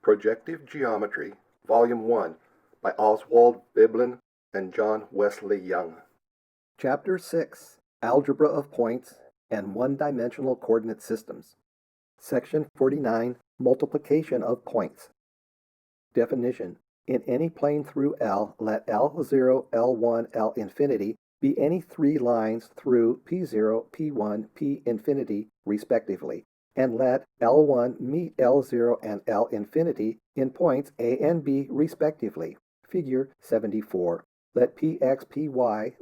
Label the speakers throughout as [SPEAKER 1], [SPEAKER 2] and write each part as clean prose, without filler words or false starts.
[SPEAKER 1] Projective Geometry, Volume 1, by Oswald Veblen and John Wesley Young.
[SPEAKER 2] Chapter 6, Algebra of Points and One-Dimensional Coordinate Systems. Section 49, Multiplication of Points. Definition: in any plane through L, let L0, L1, L infinity be any three lines through P0, P1, P infinity, respectively, and let L1 meet L0 and L infinity in points A and B, respectively. Figure 74. Let Px, Py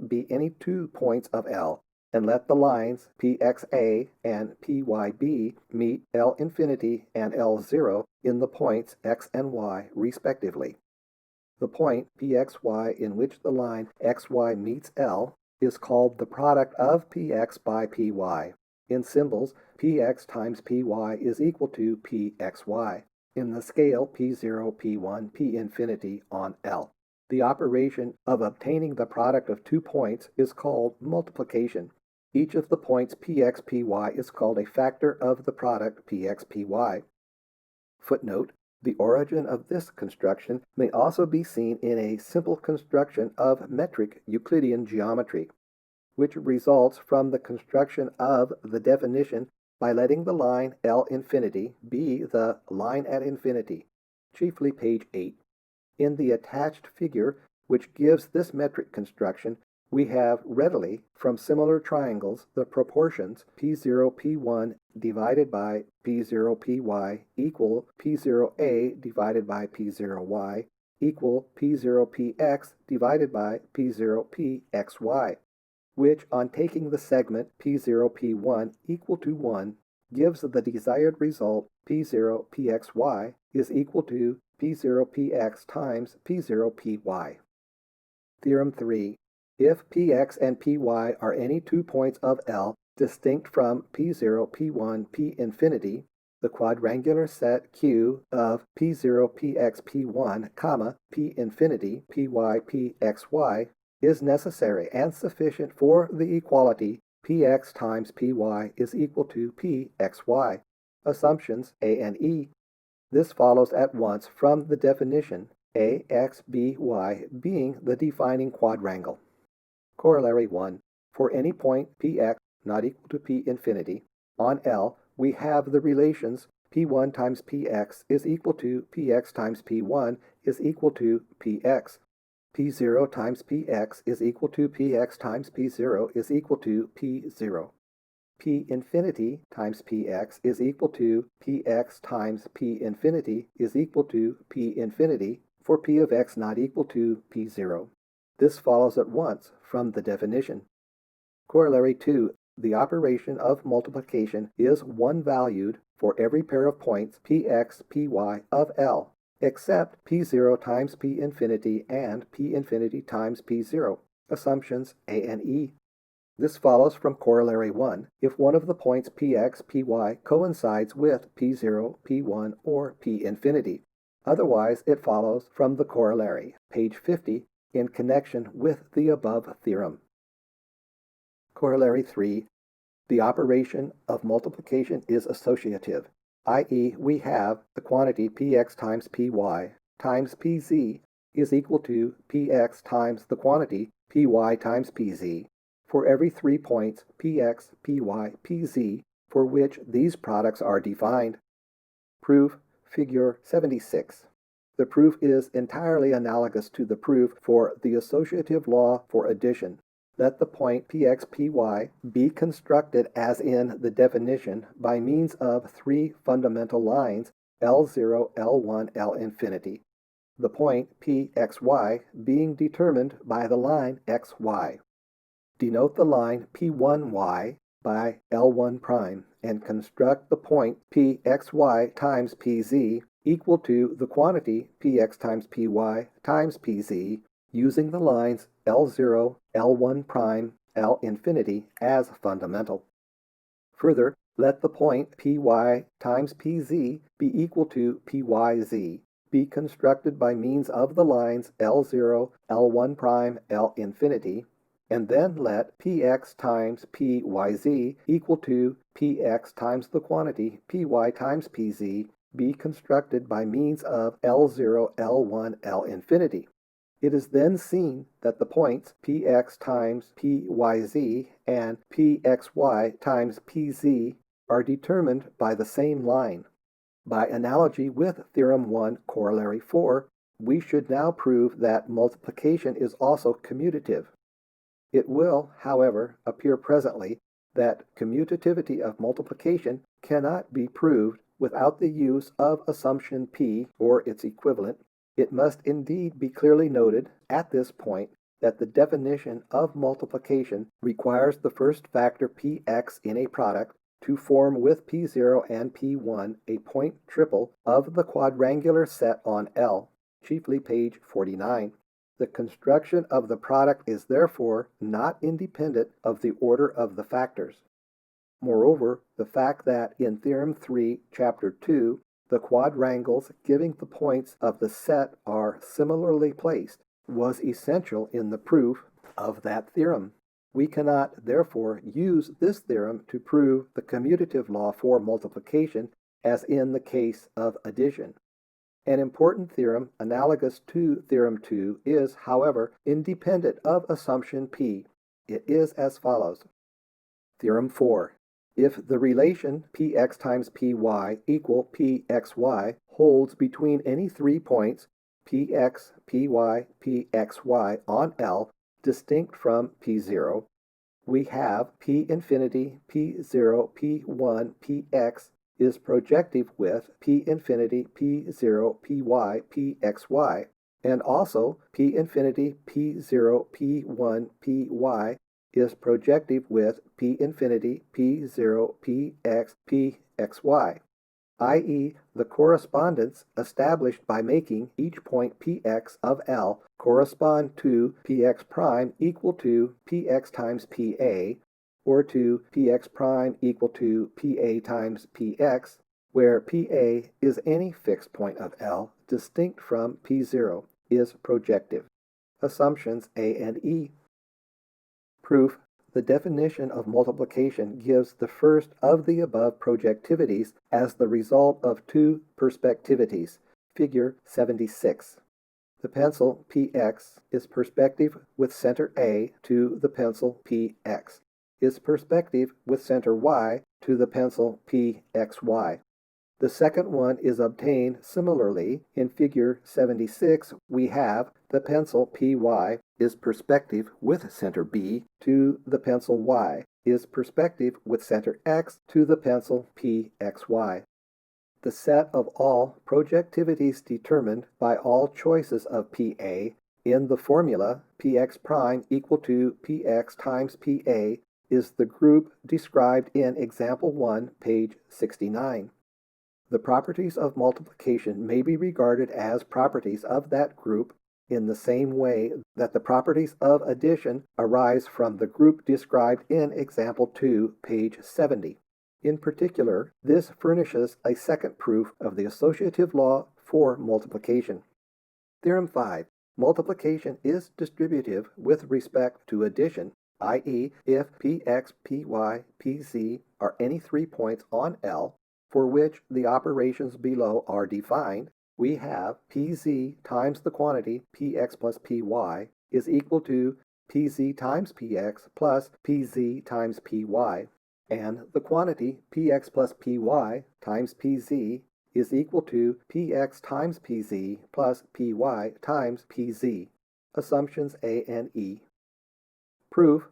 [SPEAKER 2] be any 2 points of L, and let the lines Pxa and Pyb meet L infinity and L0 in the points x and y, respectively. The point Pxy in which the line xy meets L is called the product of Px by Py. In symbols, Px times Py is equal to Pxy. In the scale P0, P1, P infinity on L. The operation of obtaining the product of 2 points is called multiplication. Each of the points Px, Py is called a factor of the product Px, Py. Footnote: the origin of this construction may also be seen in a simple construction of metric Euclidean geometry, which results from the construction of the definition by letting the line L infinity be the line at infinity, chiefly page 8. In the attached figure, which gives this metric construction, we have readily, from similar triangles, the proportions P0, P1 divided by P0, Py equal P0a divided by P0y equal P0, Px divided by P0, Pxy, which, on taking the segment P0, P1 equal to 1, gives the desired result P0, Pxy is equal to P0, Px times P0, Py. Theorem 3. If Px and Py are any 2 points of L distinct from P0, P1, P infinity, the quadrangular set Q of P0, Px, P1, P infinity, Py, Pxy is necessary and sufficient for the equality Px times Py is equal to Pxy. Assumptions A and E. This follows at once from the definition, Ax, By being the defining quadrangle. Corollary 1. For any point Px not equal to P infinity, on L we have the relations P1 times Px is equal to Px times P1 is equal to Px. P0 times Px is equal to Px times P0 is equal to P0. P infinity times Px is equal to Px times P infinity is equal to P infinity for P of x not equal to P0. This follows at once from the definition. Corollary 2. The operation of multiplication is one-valued for every pair of points Px, Py of L, except P0 times P infinity and P infinity times P0. Assumptions A and E. This follows from Corollary 1 if one of the points Px, Py coincides with P0, P1, or P infinity. Otherwise, it follows from the corollary, page 50, in connection with the above theorem. Corollary 3. The operation of multiplication is associative, i.e., we have the quantity Px times Py times Pz is equal to Px times the quantity Py times Pz for every 3 points Px, Py, Pz for which these products are defined. Proof, figure 76. The proof is entirely analogous to the proof for the associative law for addition. Let the point Px, Py be constructed as in the definition by means of 3 fundamental lines L0, L1, L infinity. The point Pxy being determined by the line xy. Denote the line P1y by L1 prime and construct the point Pxy times Pz equal to the quantity Px times Py times Pz using the lines L0, L1 prime, L infinity as fundamental. Further, let the point Py times Pz be equal to Pyz be constructed by means of the lines L0, L1 prime, L infinity, and then let Px times Pyz equal to Px times the quantity Py times Pz be constructed by means of L0, L1, L infinity. It is then seen that the points px times pyz and pxy times pz are determined by the same line. By analogy with Theorem 1, Corollary 4, we should now prove that multiplication is also commutative. It will, however, appear presently that commutativity of multiplication cannot be proved without the use of assumption P or its equivalent. It must indeed be clearly noted at this point that the definition of multiplication requires the first factor px in a product to form with p0 and p1 a point triple of the quadrangular set on L, chiefly page 49. The construction of the product is therefore not independent of the order of the factors. Moreover, the fact that in Theorem 3, Chapter 2, the quadrangles giving the points of the set are similarly placed was essential in the proof of that theorem. We cannot, therefore, use this theorem to prove the commutative law for multiplication as in the case of addition. An important theorem analogous to Theorem 2 is, however, independent of assumption P. It is as follows. Theorem 4. If the relation px times py equal pxy holds between any 3 points px, py, pxy on L distinct from p0, we have p infinity, p0, p1, px is projective with p infinity, p0, py, pxy, and also p infinity, p0, p1, py is projective with p infinity, p0, px, pxy, i.e. the correspondence established by making each point px of L correspond to px prime equal to px times pa, or to px prime equal to pa times px, where pa is any fixed point of L distinct from p0, is projective. Assumptions A and E. Proof. The definition of multiplication gives the first of the above projectivities as the result of two perspectivities. Figure 76. The pencil px is perspective with center A to the pencil px, is perspective with center y to the pencil pxy. The second one is obtained similarly. In figure 76, we have the pencil py is perspective with center B to the pencil y, is perspective with center x to the pencil pxy. The set of all projectivities determined by all choices of PA in the formula px prime equal to px times pa is the group described in example 1, page 69. The properties of multiplication may be regarded as properties of that group in the same way that the properties of addition arise from the group described in example 2, page 70. In particular, this furnishes a second proof of the associative law for multiplication. Theorem 5. Multiplication is distributive with respect to addition, i.e., if px, py, pz are any 3 points on L, for which the operations below are defined, we have pz times the quantity px plus py is equal to pz times px plus pz times py, and the quantity px plus py times pz is equal to px times pz plus py times pz. Assumptions A and E. Proof.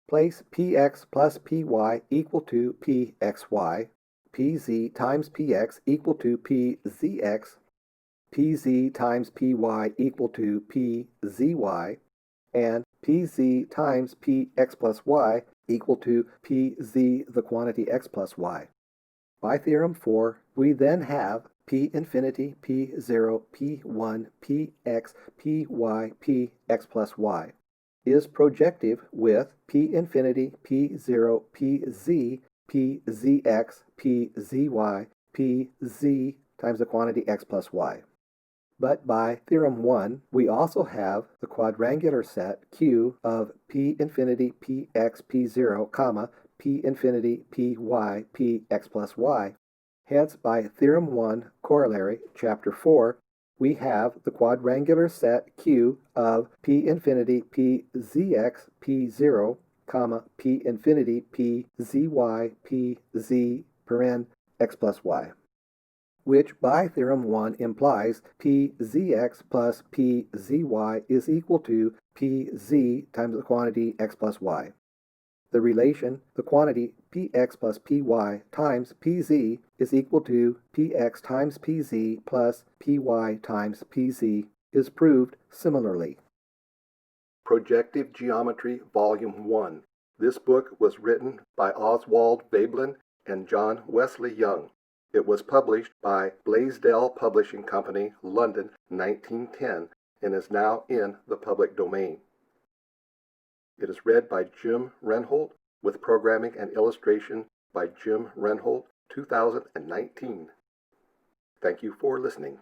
[SPEAKER 2] Place px plus py equal to pxy, pz times px equal to pzx, pz times py equal to pzy, and pz times px plus y equal to pz the quantity x plus y. By Theorem 4, we then have p infinity, p0, p1, px, py, px plus y is projective with p infinity, p0, pz, pzx, pzy, pz times the quantity x plus y. But by Theorem 1, we also have the quadrangular set Q of p infinity, px, p0, comma, p infinity, py, px plus y, Hence, by Theorem 1, Corollary, Chapter 4, we have the quadrangular set Q of P infinity P zx P0, comma, P infinity P zy P z paren x plus y, which by Theorem 1 implies Pzx plus Pzy is equal to Pz times the quantity x plus y. The relation, the quantity Px plus Py times Pz is equal to Px times Pz plus Py times Pz, is proved similarly.
[SPEAKER 1] Projective Geometry, Volume 1. This book was written by Oswald Veblen and John Wesley Young. It was published by Blaisdell Publishing Company, London, 1910, and is now in the public domain. It is read by Jim Renholt, with programming and illustration by Jim Renholt, 2019. Thank you for listening.